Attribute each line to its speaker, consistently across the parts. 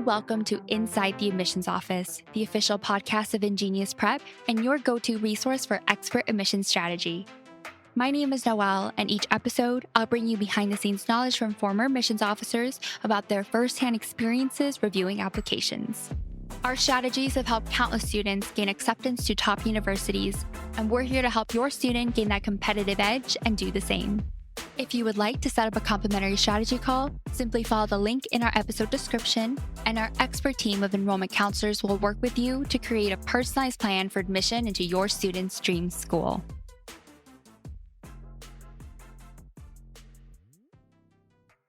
Speaker 1: welcome to Inside the Admissions Office, the official podcast of Ingenious Prep and your go-to resource for expert admissions strategy. My name is Noelle, and each episode, I'll bring you behind-the-scenes knowledge from former admissions officers about their first-hand experiences reviewing applications. Our strategies have helped countless students gain acceptance to top universities, and we're here to help your student gain that competitive edge and do the same. If you would like to set up a complimentary strategy call, simply follow the link in our episode description, and our expert team of enrollment counselors will work with you to create a personalized plan for admission into your student's dream school.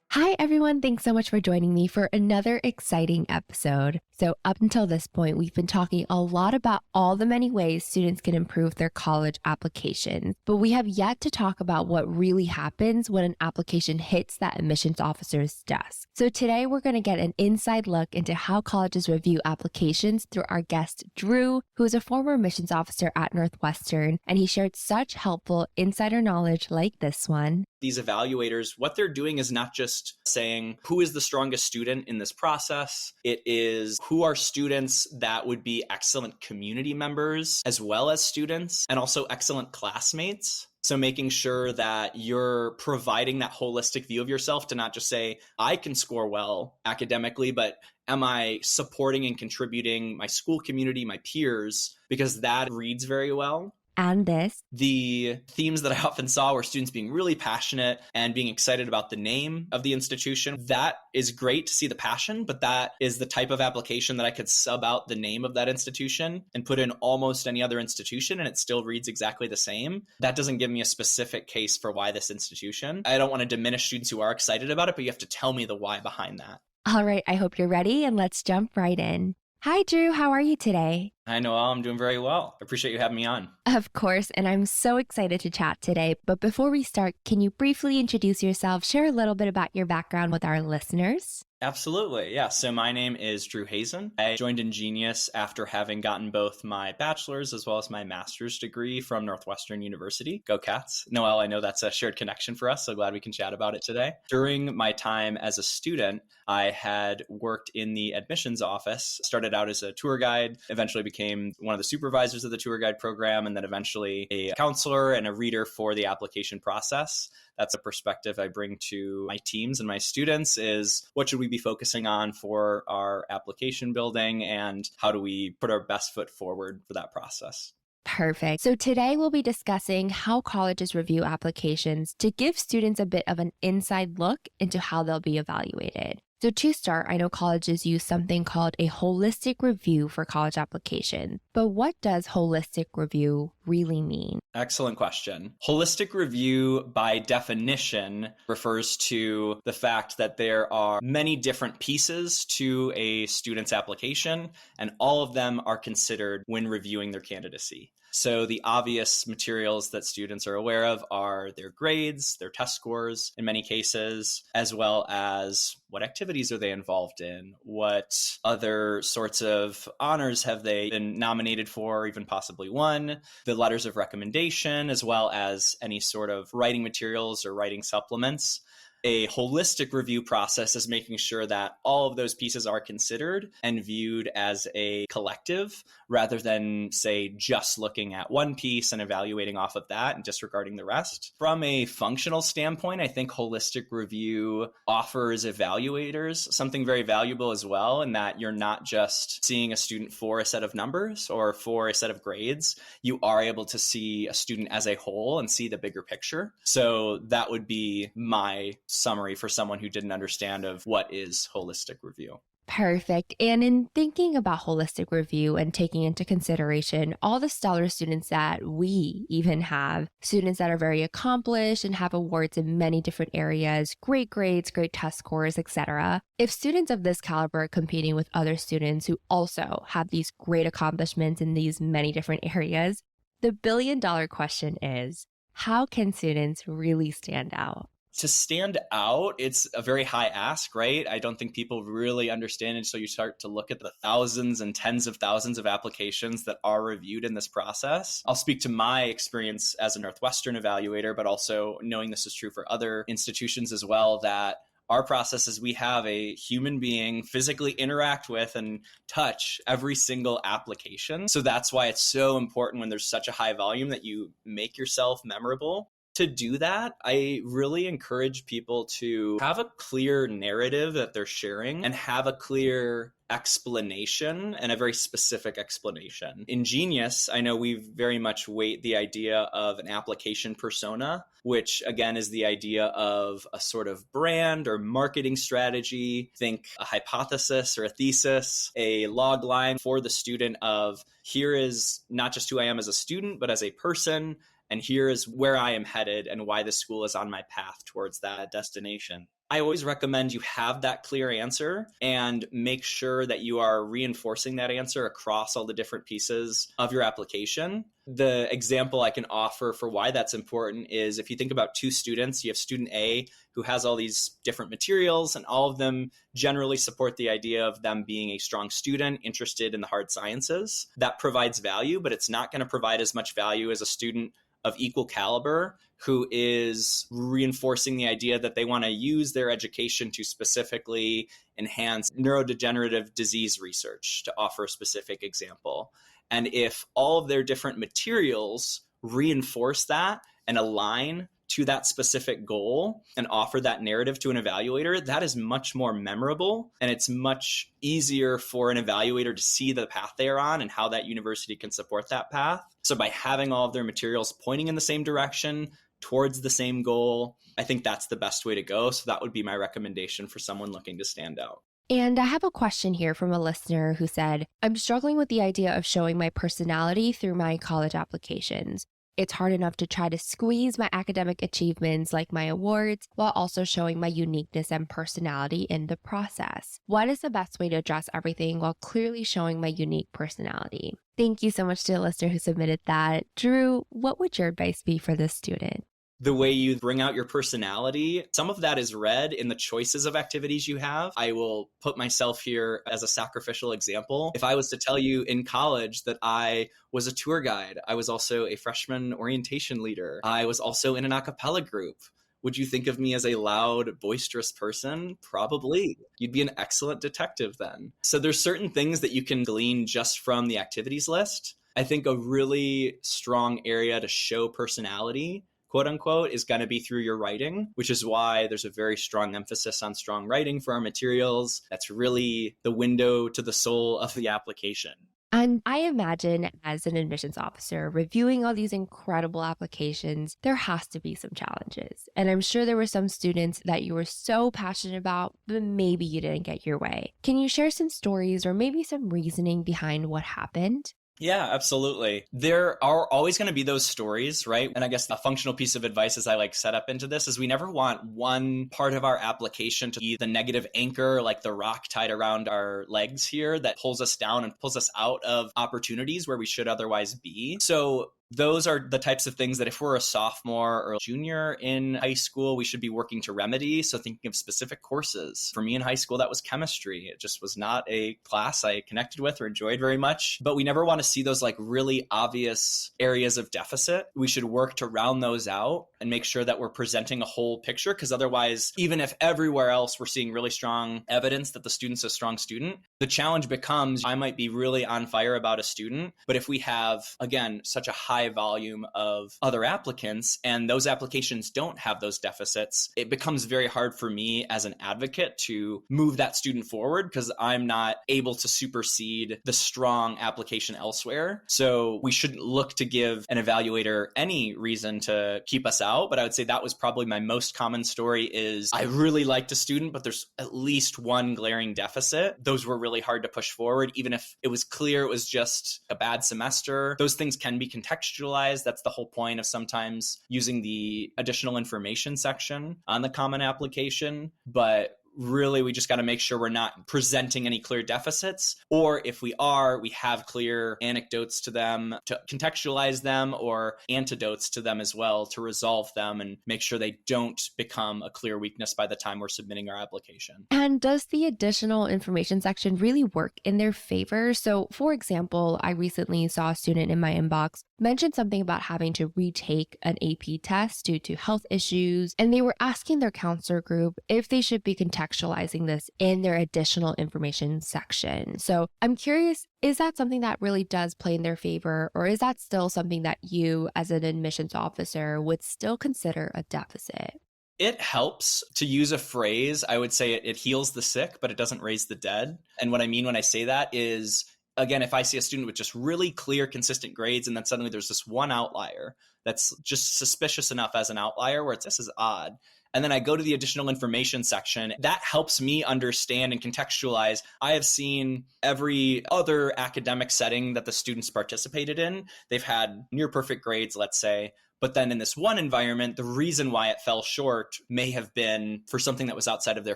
Speaker 1: Hi, everyone. Thanks so much for joining me for another exciting episode. So up until this point, we've been talking a lot about all the many ways students can improve their college applications, but we have yet to talk about what really happens when an application hits that admissions officer's desk. So today we're going to get an inside look into how colleges review applications through our guest, Drew, who is a former admissions officer at Northwestern, and he shared such helpful insider knowledge like this one.
Speaker 2: These evaluators, what they're doing is not just saying who is the strongest student in this process. It is who are students that would be excellent community members as well as students and also excellent classmates. So making sure that you're providing that holistic view of yourself to not just say, I can score well academically, but am I supporting and contributing my school community, my peers, because that reads very well.
Speaker 1: And this.
Speaker 2: The themes that I often saw were students being really passionate and being excited about the name of the institution. That is great to see the passion, but that is the type of application that I could sub out the name of that institution and put in almost any other institution and it still reads exactly the same. That doesn't give me a specific case for why this institution. I don't want to diminish students who are excited about it, but you have to tell me the why behind that.
Speaker 1: All right, I hope you're ready and let's jump right in. Hi, Drew. How are you today?
Speaker 2: Hi, Noelle. I'm doing very well. I appreciate you having me on.
Speaker 1: Of course, and I'm so excited to chat today. But before we start, can you briefly introduce yourself, share a little bit about your background with our listeners?
Speaker 2: Absolutely. Yeah. So my name is Drew Hazen. I joined Ingenious after having gotten both my bachelor's as well as my master's degree from Northwestern University. Go Cats. Noelle, I know that's a shared connection for us, so glad we can chat about it today. During my time as a student, I had worked in the admissions office, started out as a tour guide, eventually became one of the supervisors of the tour guide program, and then eventually a counselor and a reader for the application process. That's a perspective I bring to my teams and my students is what should we be focusing on for our application building and how do we put our best foot forward for that process?
Speaker 1: Perfect. So today we'll be discussing how colleges review applications to give students a bit of an inside look into how they'll be evaluated. So to start, I know colleges use something called a holistic review for college applications. But what does holistic review really mean?
Speaker 2: Excellent question. Holistic review, by definition, refers to the fact that there are many different pieces to a student's application, and all of them are considered when reviewing their candidacy. So the obvious materials that students are aware of are their grades, their test scores in many cases, as well as what activities are they involved in, what other sorts of honors have they been nominated for, or even possibly won, the letters of recommendation, as well as any sort of writing materials or writing supplements. A holistic review process is making sure that all of those pieces are considered and viewed as a collective rather than, say, just looking at one piece and evaluating off of that and disregarding the rest. From a functional standpoint, I think holistic review offers evaluators something very valuable as well, in that you're not just seeing a student for a set of numbers or for a set of grades. You are able to see a student as a whole and see the bigger picture. So that would be my summary for someone who didn't understand of what is holistic review.
Speaker 1: Perfect. And in thinking about holistic review and taking into consideration all the stellar students that we even have, students that are very accomplished and have awards in many different areas, great grades, great test scores, etc. If students of this caliber are competing with other students who also have these great accomplishments in these many different areas, the billion-dollar question is, how can students really stand out?
Speaker 2: To stand out, it's a very high ask, right? I don't think people really understand it. So you start to look at the thousands and tens of thousands of applications that are reviewed in this process. I'll speak to my experience as a Northwestern evaluator, but also knowing this is true for other institutions as well, that Our process is we have a human being physically interact with and touch every single application. So that's why it's so important when there's such a high volume that you make yourself memorable. To do that, I really encourage people to have a clear narrative that they're sharing and have a clear explanation and a very specific explanation. In Genius, I know we very much weight the idea of an application persona, which again is the idea of a sort of brand or marketing strategy. Think a hypothesis or a thesis, a log line for the student of here is not just who I am as a student, but as a person. And here is where I am headed and why the school is on my path towards that destination. I always recommend you have that clear answer and make sure that you are reinforcing that answer across all the different pieces of your application. The example I can offer for why that's important is if you think about two students, you have student A who has all these different materials and all of them generally support the idea of them being a strong student interested in the hard sciences. That provides value, but it's not going to provide as much value as a student of equal caliber who is reinforcing the idea that they want to use their education to specifically enhance neurodegenerative disease research, to offer a specific example. And if all of their different materials reinforce that and align to that specific goal and offer that narrative to an evaluator, that is much more memorable. And it's much easier for an evaluator to see the path they are on and how that university can support that path. So by having all of their materials pointing in the same direction towards the same goal, I think that's the best way to go. So that would be my recommendation for someone looking to stand out.
Speaker 3: And I have a question here from a listener who said, I'm struggling with the idea of showing my personality through my college applications. It's hard enough to try to squeeze my academic achievements like my awards while also showing my uniqueness and personality in the process. What is the best way to address everything while clearly showing my unique personality? Thank you so much to the listener who submitted that. Drew, what would your advice be for this student?
Speaker 2: The way you bring out your personality, some of that is read in the choices of activities you have. I will put myself here as a sacrificial example. If I was to tell you in college that I was a tour guide, I was also a freshman orientation leader, I was also in an a cappella group, would you think of me as a loud, boisterous person? Probably. You'd be an excellent detective then. So there's certain things that you can glean just from the activities list. I think a really strong area to show personality, quote unquote, is going to be through your writing, which is why there's a very strong emphasis on strong writing for our materials. That's really the window to the soul of the application.
Speaker 3: And I imagine as an admissions officer reviewing all these incredible applications, there has to be some challenges. And I'm sure there were some students that you were so passionate about, but maybe you didn't get your way. Can you share some stories or maybe some reasoning behind what happened?
Speaker 2: Yeah, absolutely. There are always going to be those stories, right? And I guess the functional piece of advice as I set up into this is we never want one part of our application to be the negative anchor, like the rock tied around our legs here that pulls us down and pulls us out of opportunities where we should otherwise be. So those are the types of things that if we're a sophomore or junior in high school, we should be working to remedy. So thinking of specific courses. For me in high school, that was chemistry. It just was not a class I connected with or enjoyed very much. But we never want to see those really obvious areas of deficit. We should work to round those out and make sure that we're presenting a whole picture, because otherwise, even if everywhere else we're seeing really strong evidence that the student's a strong student, the challenge becomes I might be really on fire about a student, but if we have, again, such a high volume of other applicants and those applications don't have those deficits, it becomes very hard for me as an advocate to move that student forward because I'm not able to supersede the strong application elsewhere. So we shouldn't look to give an evaluator any reason to keep us out. But I would say that was probably my most common story is I really liked a student, but there's at least one glaring deficit. Those were really hard to push forward, even if it was clear it was just a bad semester. Those things can be contextualized. That's the whole point of sometimes using the additional information section on the common application. But really, we just got to make sure we're not presenting any clear deficits, or if we are, we have clear anecdotes to them to contextualize them or antidotes to them as well to resolve them and make sure they don't become a clear weakness by the time we're submitting our application.
Speaker 3: And does the additional information section really work in their favor? So, for example, I recently saw a student in my inbox mentioned something about having to retake an AP test due to health issues, and they were asking their counselor group if they should be contextualizing this in their additional information section. So I'm curious, is that something that really does play in their favor, or is that still something that you as an admissions officer would still consider a deficit?
Speaker 2: It helps. To use a phrase, I would say it heals the sick, but it doesn't raise the dead. And what I mean when I say that is, again, if I see a student with just really clear, consistent grades, and then suddenly there's this one outlier that's just suspicious enough as an outlier where this is odd. And then I go to the additional information section. That helps me understand and contextualize. I have seen every other academic setting that the students participated in. They've had near perfect grades, let's say. But then in this one environment, the reason why it fell short may have been for something that was outside of their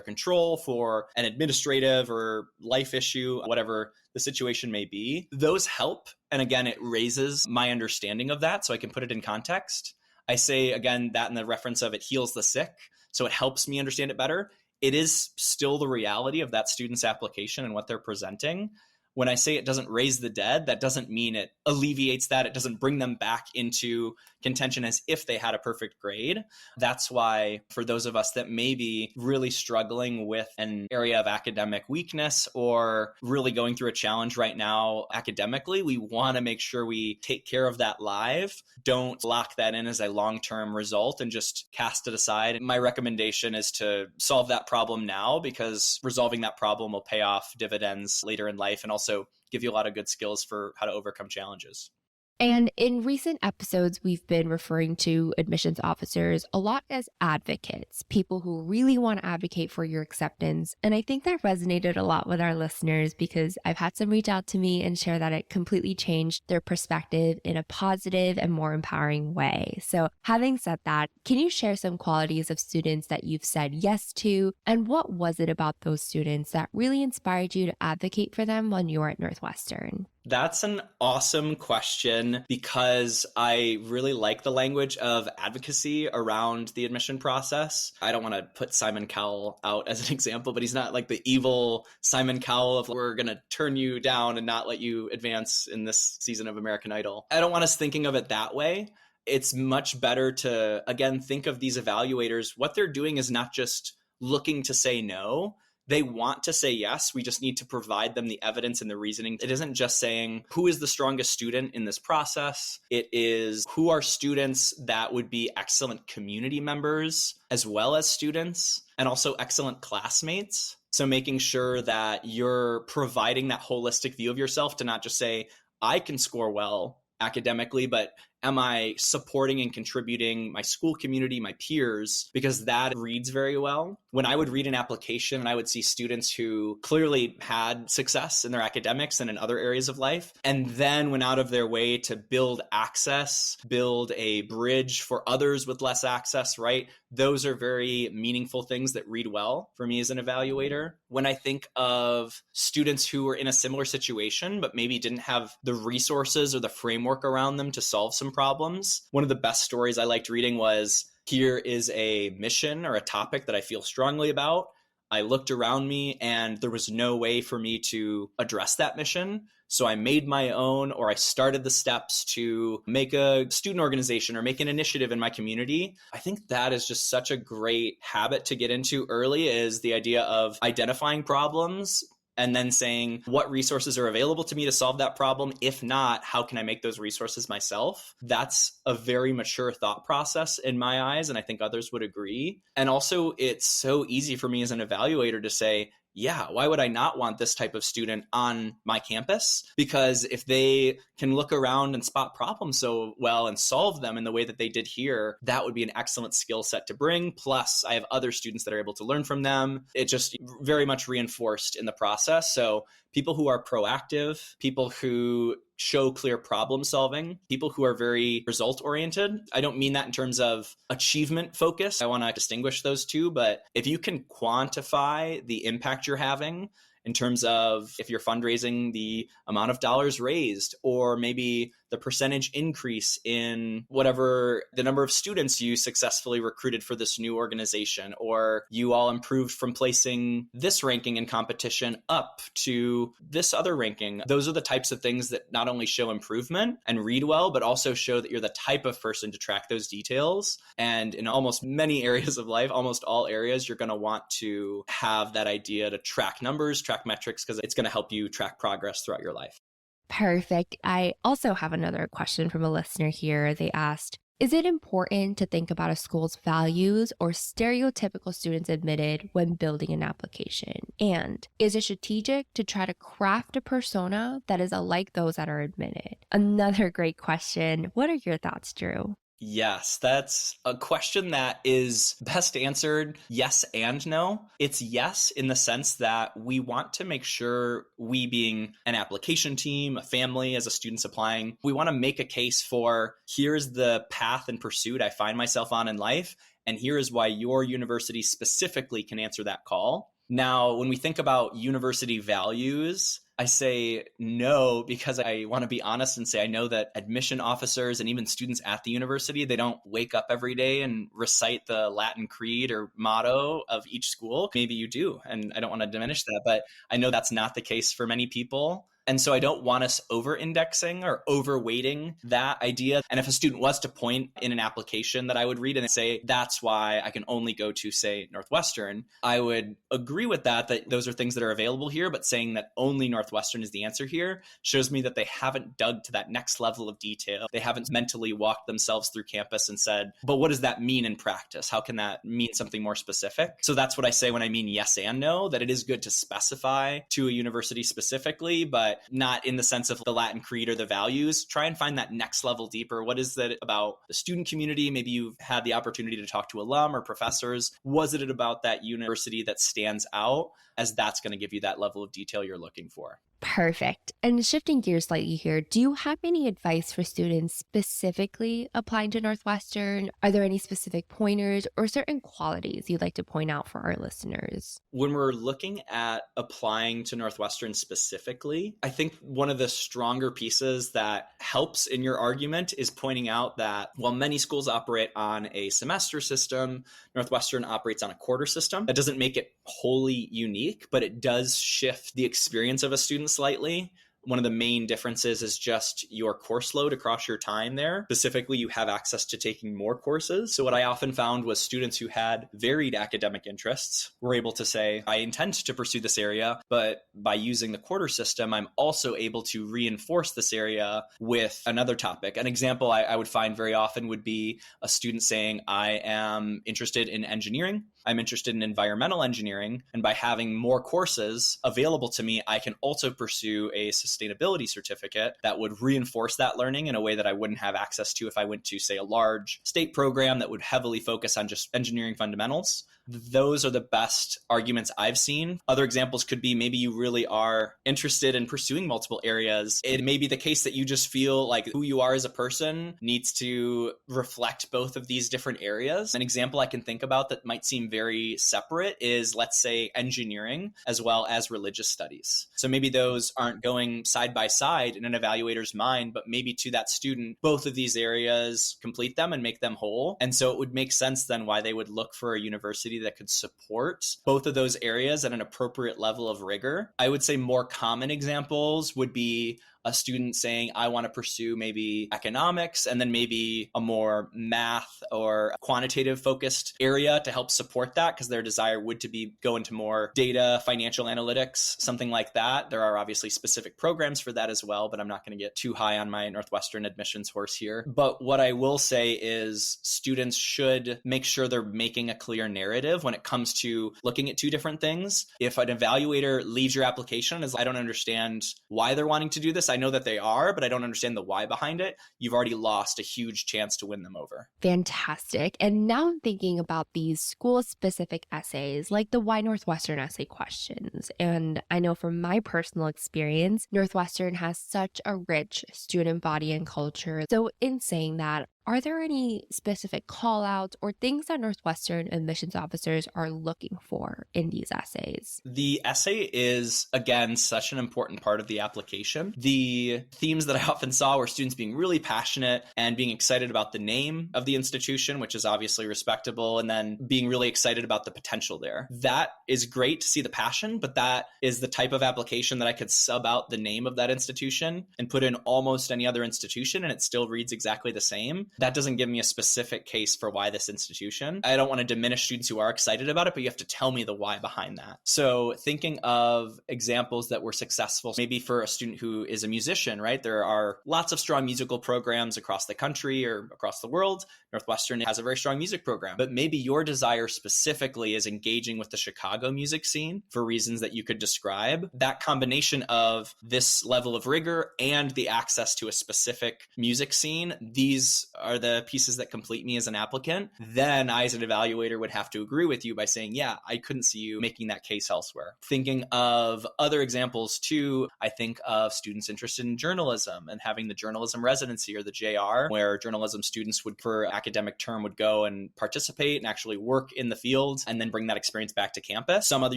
Speaker 2: control, for an administrative or life issue, whatever the situation may be. Those help. And again, it raises my understanding of that so I can put it in context. I say, again, that in the reference of it heals the sick. So it helps me understand it better. It is still the reality of that student's application and what they're presenting. When I say it doesn't raise the dead, that doesn't mean it alleviates that. It doesn't bring them back into contention as if they had a perfect grade. That's why for those of us that may be really struggling with an area of academic weakness or really going through a challenge right now academically, we want to make sure we take care of that live. Don't lock that in as a long-term result and just cast it aside. My recommendation is to solve that problem now, because resolving that problem will pay off dividends later in life and also give you a lot of good skills for how to overcome challenges.
Speaker 3: And in recent episodes, we've been referring to admissions officers a lot as advocates, people who really want to advocate for your acceptance. And I think that resonated a lot with our listeners, because I've had some reach out to me and share that it completely changed their perspective in a positive and more empowering way. So having said that, can you share some qualities of students that you've said yes to? And what was it about those students that really inspired you to advocate for them when you were at Northwestern?
Speaker 2: That's an awesome question, because I really like the language of advocacy around the admission process. I don't want to put Simon Cowell out as an example, but he's not like the evil Simon Cowell of we're going to turn you down and not let you advance in this season of American Idol. I don't want us thinking of it that way. It's much better to, again, think of these evaluators. What they're doing is not just looking to say no. They want to say yes. We just need to provide them the evidence and the reasoning. It isn't just saying who is the strongest student in this process. It is who are students that would be excellent community members as well as students, and also excellent classmates. So making sure that you're providing that holistic view of yourself to not just say, I can score well academically, but am I supporting and contributing my school community, my peers? Because that reads very well. When I would read an application and I would see students who clearly had success in their academics and in other areas of life, and then went out of their way to build access, build a bridge for others with less access, right? Those are very meaningful things that read well for me as an evaluator. When I think of students who were in a similar situation, but maybe didn't have the resources or the framework around them to solve some problems, one of the best stories I liked reading was, here is a mission or a topic that I feel strongly about. I looked around me and there was no way for me to address that mission. So I made my own, or I started the steps to make a student organization or make an initiative in my community. I think that is just such a great habit to get into early, is the idea of identifying problems and then saying, what resources are available to me to solve that problem? If not, how can I make those resources myself? That's a very mature thought process in my eyes, and I think others would agree. And also, it's so easy for me as an evaluator to say, yeah, why would I not want this type of student on my campus? Because if they can look around and spot problems so well and solve them in the way that they did here, that would be an excellent skill set to bring. Plus, I have other students that are able to learn from them. It just very much reinforced in the process. So people who are proactive, people who show clear problem solving, people who are very result oriented. I don't mean that in terms of achievement focus. I want to distinguish those two, but if you can quantify the impact you're having in terms of if you're fundraising, the amount of dollars raised, or maybe the percentage increase in whatever the number of students you successfully recruited for this new organization, or you all improved from placing this ranking in competition up to this other ranking. Those are the types of things that not only show improvement and read well, but also show that you're the type of person to track those details. And in almost many areas of life, almost all areas, you're going to want to have that idea to track numbers, track metrics, because it's going to help you track progress throughout your life.
Speaker 3: Perfect. I also have another question from a listener here. They asked, is it important to think about a school's values or stereotypical students admitted when building an application? And is it strategic to try to craft a persona that is alike those that are admitted? Another great question. What are your thoughts, Drew?
Speaker 2: Yes, that's a question that is best answered yes and no. It's yes in the sense that we want to make sure we, being an application team, a family, as a student's applying, we want to make a case for here's the path and pursuit I find myself on in life, and here is why your university specifically can answer that call. Now, when we think about university values, I say no because I want to be honest and say I know that admission officers and even students at the university, they don't wake up every day and recite the Latin creed or motto of each school. Maybe you do, and I don't want to diminish that, but I know that's not the case for many people. And so I don't want us over-indexing or overweighting that idea. And if a student was to point in an application that I would read and say, that's why I can only go to, say, Northwestern, I would agree with that those are things that are available here, but saying that only Northwestern is the answer here shows me that they haven't dug to that next level of detail. They haven't mentally walked themselves through campus and said, but what does that mean in practice? How can that mean something more specific? So that's what I say when I mean yes and no, that it is good to specify to a university specifically, but not in the sense of the Latin creed or the values. Try and find that next level deeper. What is that about the student community? Maybe you've had the opportunity to talk to alum or professors. Was it about that university that stands out, as that's going to give you that level of detail you're looking for?
Speaker 3: Perfect. And shifting gears slightly here, do you have any advice for students specifically applying to Northwestern? Are there any specific pointers or certain qualities you'd like to point out for our listeners?
Speaker 2: When we're looking at applying to Northwestern specifically, I think one of the stronger pieces that helps in your argument is pointing out that while many schools operate on a semester system, Northwestern operates on a quarter system. That doesn't make it wholly unique, but it does shift the experience of a student slightly. One of the main differences is just your course load across your time there. Specifically, you have access to taking more courses. So what I often found was students who had varied academic interests were able to say, I intend to pursue this area, but by using the quarter system, I'm also able to reinforce this area with another topic. An example I would find very often would be a student saying, I am interested in engineering. I'm interested in environmental engineering, and by having more courses available to me, I can also pursue a sustainability certificate that would reinforce that learning in a way that I wouldn't have access to if I went to, say, a large state program that would heavily focus on just engineering fundamentals. Those are the best arguments I've seen. Other examples could be maybe you really are interested in pursuing multiple areas. It may be the case that you just feel like who you are as a person needs to reflect both of these different areas. An example I can think about that might seem very separate is, let's say, engineering as well as religious studies. So maybe those aren't going side by side in an evaluator's mind, but maybe to that student, both of these areas complete them and make them whole. And so it would make sense then why they would look for a university that could support both of those areas at an appropriate level of rigor. I would say more common examples would be a student saying, I want to pursue maybe economics and then maybe a more math or quantitative focused area to help support that, because their desire would to be go into more data, financial analytics, something like that. There are obviously specific programs for that as well, but I'm not going to get too high on my Northwestern admissions horse here. But what I will say is students should make sure they're making a clear narrative when it comes to looking at two different things. If an evaluator leaves your application as, I don't understand why they're wanting to do this, I know that they are, but I don't understand the why behind it, you've already lost a huge chance to win them over.
Speaker 3: Fantastic. And now I'm thinking about these school-specific essays, like the Why Northwestern essay questions. And I know from my personal experience, Northwestern has such a rich student body and culture. So in saying that, are there any specific call outs or things that Northwestern admissions officers are looking for in these essays?
Speaker 2: The essay is, again, such an important part of the application. The themes that I often saw were students being really passionate and being excited about the name of the institution, which is obviously respectable, and then being really excited about the potential there. That is great to see the passion, but that is the type of application that I could sub out the name of that institution and put in almost any other institution, and it still reads exactly the same. That doesn't give me a specific case for why this institution. I don't want to diminish students who are excited about it, but you have to tell me the why behind that. So thinking of examples that were successful, maybe for a student who is a musician, right? There are lots of strong musical programs across the country or across the world. Northwestern has a very strong music program, but maybe your desire specifically is engaging with the Chicago music scene for reasons that you could describe. That combination of this level of rigor and the access to a specific music scene, these are the pieces that complete me as an applicant. Then I, as an evaluator, would have to agree with you by saying, yeah, I couldn't see you making that case elsewhere. Thinking of other examples too, I think of students interested in journalism and having the journalism residency or the JR, where journalism students would, for academic term, would go and participate and actually work in the field and then bring that experience back to campus. Some other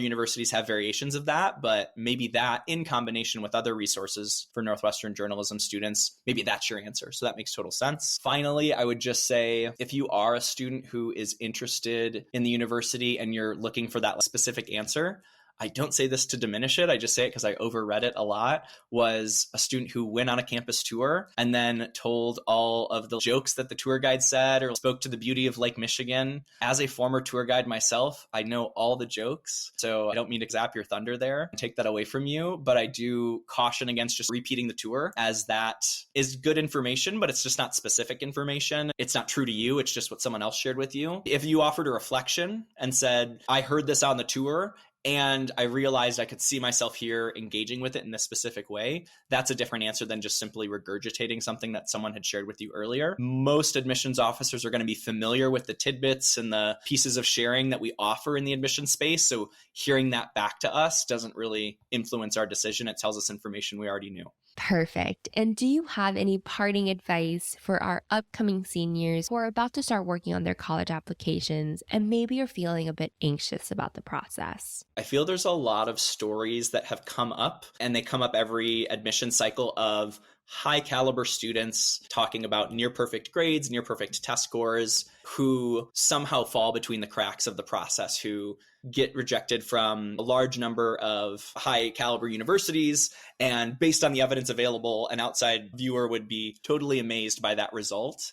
Speaker 2: universities have variations of that, but maybe that in combination with other resources for Northwestern journalism students, maybe that's your answer. So that makes total sense. Finally, I would just say, if you are a student who is interested in the university and you're looking for that specific answer, I don't say this to diminish it, I just say it because I overread it a lot, was a student who went on a campus tour and then told all of the jokes that the tour guide said or spoke to the beauty of Lake Michigan. As a former tour guide myself, I know all the jokes, so I don't mean to zap your thunder there and take that away from you, but I do caution against just repeating the tour, as that is good information, but it's just not specific information. It's not true to you, it's just what someone else shared with you. If you offered a reflection and said, I heard this on the tour, and I realized I could see myself here engaging with it in this specific way, that's a different answer than just simply regurgitating something that someone had shared with you earlier. Most admissions officers are going to be familiar with the tidbits and the pieces of sharing that we offer in the admission space. So hearing that back to us doesn't really influence our decision. It tells us information we already knew.
Speaker 3: Perfect. And do you have any parting advice for our upcoming seniors who are about to start working on their college applications and maybe are feeling a bit anxious about the process?
Speaker 2: I feel there's a lot of stories that have come up, and they come up every admission cycle, of high caliber students talking about near perfect grades, near perfect test scores, who somehow fall between the cracks of the process, who get rejected from a large number of high caliber universities. And based on the evidence available, an outside viewer would be totally amazed by that result.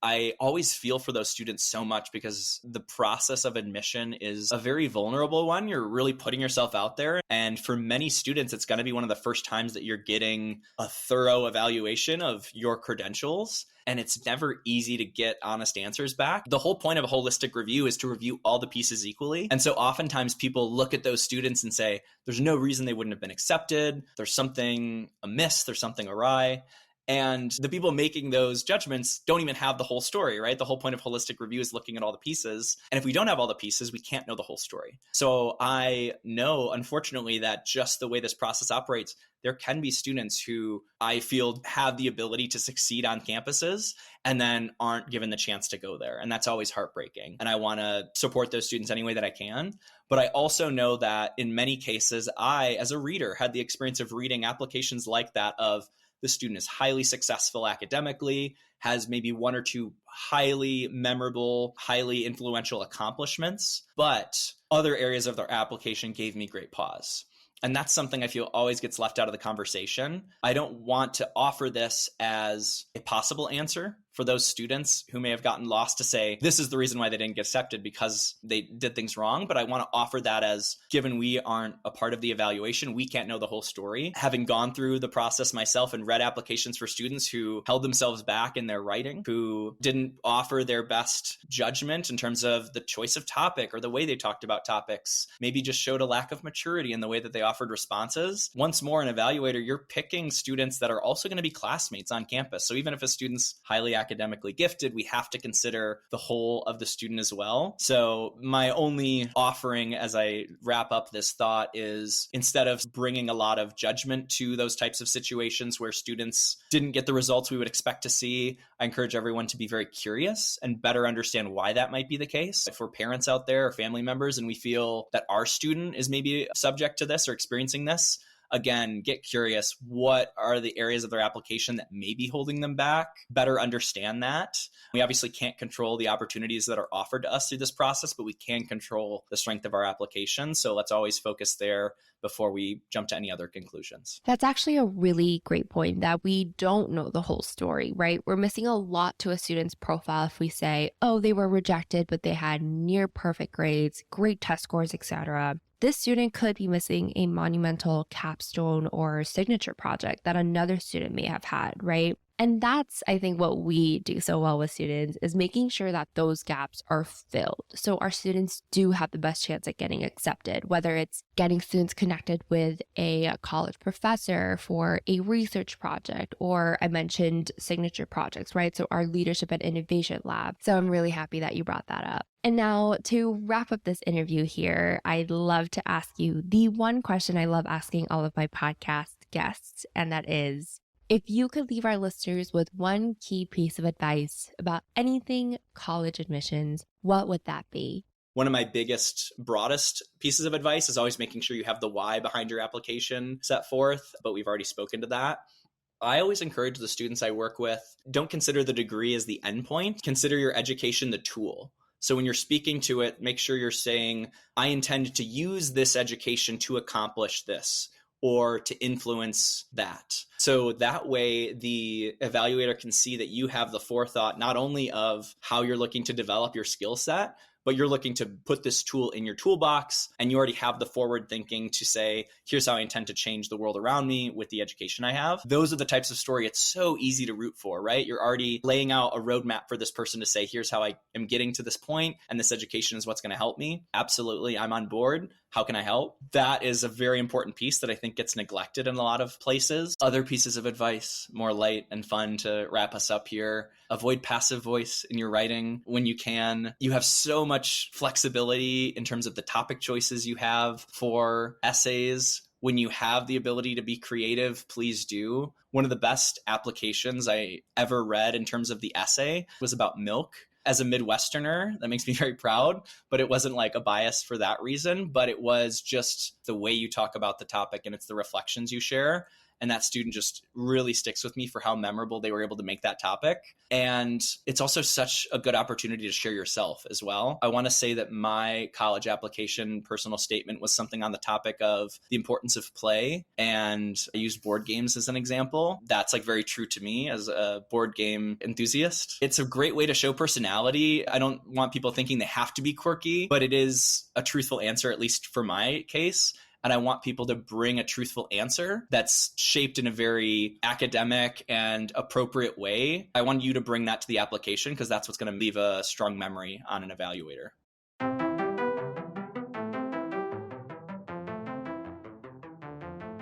Speaker 2: I always feel for those students so much, because the process of admission is a very vulnerable one. You're really putting yourself out there. And for many students, it's going to be one of the first times that you're getting a thorough evaluation of your credentials. And it's never easy to get honest answers back. The whole point of a holistic review is to review all the pieces equally. And so oftentimes people look at those students and say, there's no reason they wouldn't have been accepted. There's something amiss. There's something awry. And the people making those judgments don't even have the whole story, right? The whole point of holistic review is looking at all the pieces. And if we don't have all the pieces, we can't know the whole story. So I know, unfortunately, that just the way this process operates, there can be students who I feel have the ability to succeed on campuses and then aren't given the chance to go there. And that's always heartbreaking. And I want to support those students any way that I can. But I also know that in many cases, I, as a reader, had the experience of reading applications like that of the student is highly successful academically, has maybe one or two highly memorable, highly influential accomplishments, but other areas of their application gave me great pause. And that's something I feel always gets left out of the conversation. I don't want to offer this as a possible answer for those students who may have gotten lost to say, this is the reason why they didn't get accepted because they did things wrong. But I want to offer that as, given we aren't a part of the evaluation, we can't know the whole story. Having gone through the process myself and read applications for students who held themselves back in their writing, who didn't offer their best judgment in terms of the choice of topic or the way they talked about topics, maybe just showed a lack of maturity in the way that they offered responses. Once more, an evaluator, you're picking students that are also going to be classmates on campus. So even if a student's highly academically gifted, we have to consider the whole of the student as well. So my only offering as I wrap up this thought is, instead of bringing a lot of judgment to those types of situations where students didn't get the results we would expect to see, I encourage everyone to be very curious and better understand why that might be the case. If we're parents out there or family members and we feel that our student is maybe subject to this or experiencing this, again, get curious. What are the areas of their application that may be holding them back? Better understand that. We obviously can't control the opportunities that are offered to us through this process, but we can control the strength of our application. So let's always focus there before we jump to any other conclusions.
Speaker 3: That's actually a really great point, that we don't know the whole story, right? We're missing a lot to a student's profile if we say, oh, they were rejected, but they had near perfect grades, great test scores, etc. This student could be missing a monumental capstone or signature project that another student may have had, right? And that's, I think, what we do so well with students, is making sure that those gaps are filled. So our students do have the best chance at getting accepted, whether it's getting students connected with a college professor for a research project, or I mentioned signature projects, right? So our leadership and innovation lab. So I'm really happy that you brought that up. And now, to wrap up this interview here, I'd love to ask you the one question I love asking all of my podcast guests, and that is, if you could leave our listeners with one key piece of advice about anything college admissions, what would that be?
Speaker 2: One of my biggest, broadest pieces of advice is always making sure you have the why behind your application set forth, but we've already spoken to that. I always encourage the students I work with, don't consider the degree as the endpoint. Consider your education the tool. So when you're speaking to it, make sure you're saying, I intend to use this education to accomplish this, or to influence that. So that way the evaluator can see that you have the forethought not only of how you're looking to develop your skill set, but you're looking to put this tool in your toolbox, and you already have the forward thinking to say, here's how I intend to change the world around me with the education I have. Those are the types of story it's so easy to root for, right? You're already laying out a roadmap for this person to say, here's how I am getting to this point, and this education is what's going to help me. Absolutely, I'm on board. How can I help? That is a very important piece that I think gets neglected in a lot of places. Other pieces of advice, more light and fun to wrap us up here. Avoid passive voice in your writing when you can. You have so much flexibility in terms of the topic choices you have for essays. When you have the ability to be creative, please do. One of the best applications I ever read in terms of the essay was about milk. As a Midwesterner, that makes me very proud, but it wasn't like a bias for that reason, but it was just the way you talk about the topic, and it's the reflections you share. And that student just really sticks with me for how memorable they were able to make that topic. And it's also such a good opportunity to share yourself as well. I want to say that my college application personal statement was something on the topic of the importance of play. And I used board games as an example. That's like very true to me as a board game enthusiast. It's a great way to show personality. I don't want people thinking they have to be quirky, but it is a truthful answer, at least for my case. And I want people to bring a truthful answer that's shaped in a very academic and appropriate way. I want you to bring that to the application because that's what's going to leave a strong memory on an evaluator.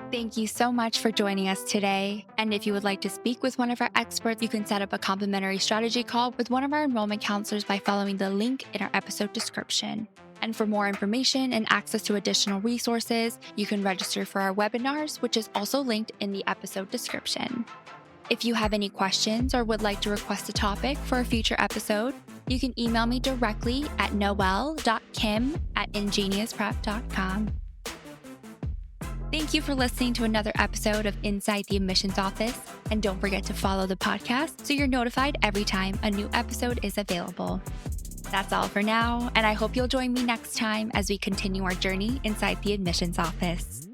Speaker 1: Thank you so much for joining us today. And if you would like to speak with one of our experts, you can set up a complimentary strategy call with one of our enrollment counselors by following the link in our episode description. And for more information and access to additional resources, you can register for our webinars, which is also linked in the episode description. If you have any questions or would like to request a topic for a future episode, you can email me directly at noel.kim@ingeniusprep.com. Thank you for listening to another episode of Inside the Admissions Office. And don't forget to follow the podcast so you're notified every time a new episode is available. That's all for now, and I hope you'll join me next time as we continue our journey inside the admissions office.